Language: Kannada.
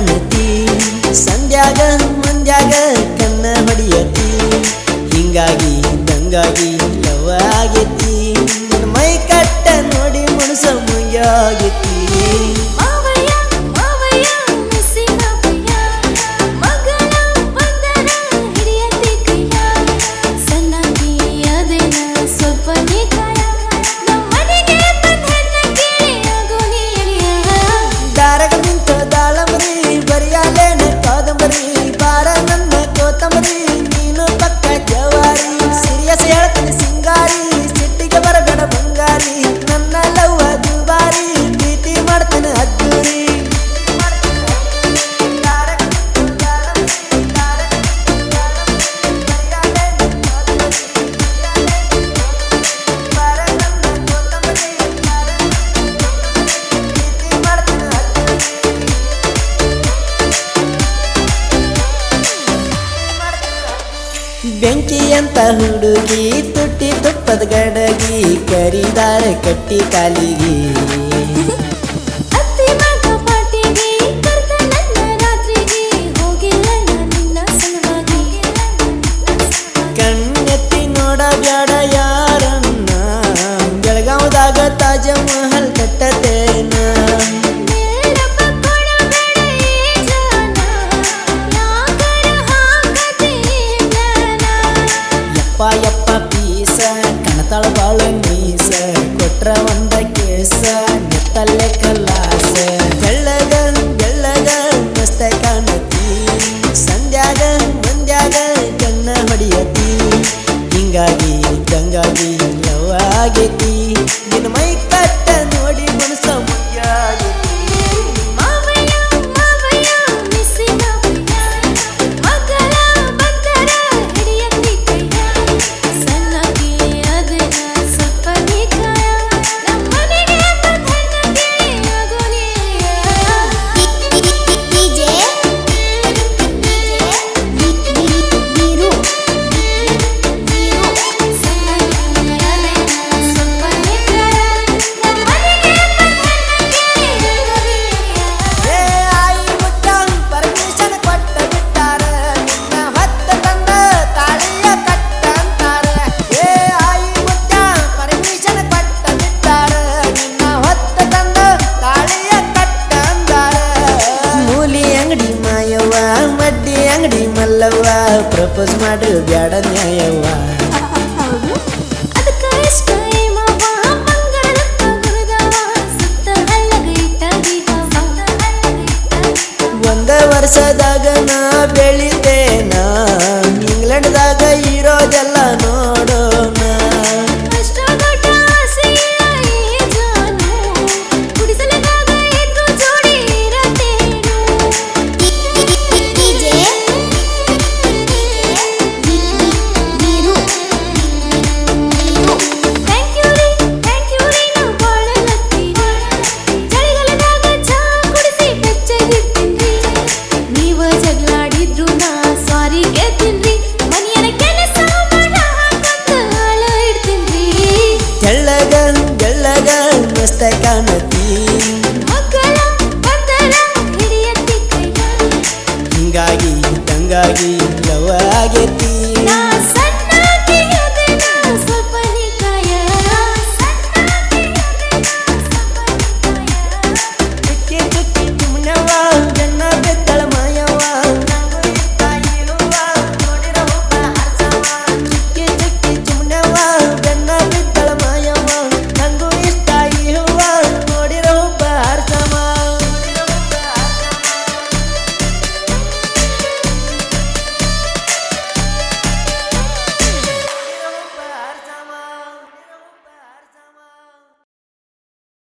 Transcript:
ಕಾಣತಿ ಸಂಧ್ಯಾಗ ಮಂದ್ಯಾಗ ಕನ್ನ ಹೊಡಿಯತಿ ಹಿಂಗಾಗಿ ದಂಗಾಗಿ ಲವ್ ಆಗೈತಿ ಮೈ ಕಟ್ಟ ನೋಡಿ ಮನಸ ಮುಂಗಾಗೈತಿ ಬೆಂಕಿ ಅಂತ ಹುಡುಗಿ ತುಟ್ಟಿ ತುಪ್ಪದ ಗಡಗಿ ಕರಿದಾರ ಕಟ್ಟಿ ಕಾಲಿಗಿ ಕಣ್ಣೆತ್ತಿ ನೋಡ ಬ್ಯಾಡ ಯಾರನ್ನ ಬೆಳಗಾವದಾಗ ತಾಜ ಮಹಲ್ ಕಟ್ಟತೇನ ಯಪ್ಪ ಪೀಸ ಕಣತಾಳ ಬಾಳ ಮೀಸ ಕೊಟ್ರ ಒಂದ ಕೇಸ ನೆತ್ತಲ್ಲೇ ಕಲ್ಲಾಸ ಬೆಳ್ಳಗ ಬೆಳ್ಳಗ ಮಸ್ತ ಕಾಣತಿ ಸಂಧ್ಯಾಗ ಮಂದ್ಯಾಗ ಕನ್ನ ಹೊಡಿಯತಿ ಹಿಂಗಾಗಿ ಗಂಗಾಗಿ ಲವ್ ಆಗೈತಿ ನಿನ್ನ ಮೈ ಕಟ್ಟ ನೋಡಿ ಮನಸ ಮುಂಗಾಗೈತಿ ಮಡ್ಡಿ ಅಂಗಡಿ ಮಲ್ಲವ್ವ ಪ್ರಪೋಸ್ ಮಾಡು ಬ್ಯಾಡ ನ್ಯಾಯವ್ವ ಒಂದ ವರ್ಷದಾಗ ನಾ ಬೆಳಿತೇನ ಇಂಗ್ಲೆಂಡ್ದಾಗ ಇರೋದೆಲ್ಲ ನೋಡೋಣ ಬೆಳ್ಳಗ ಬೆಳ್ಳಗ ಮಸ್ತ ಕಾಣತಿ ಹಿಂಗಾಗಿ ದಂಗಾಗಿ ಲವ್ ಆಗೈತಿ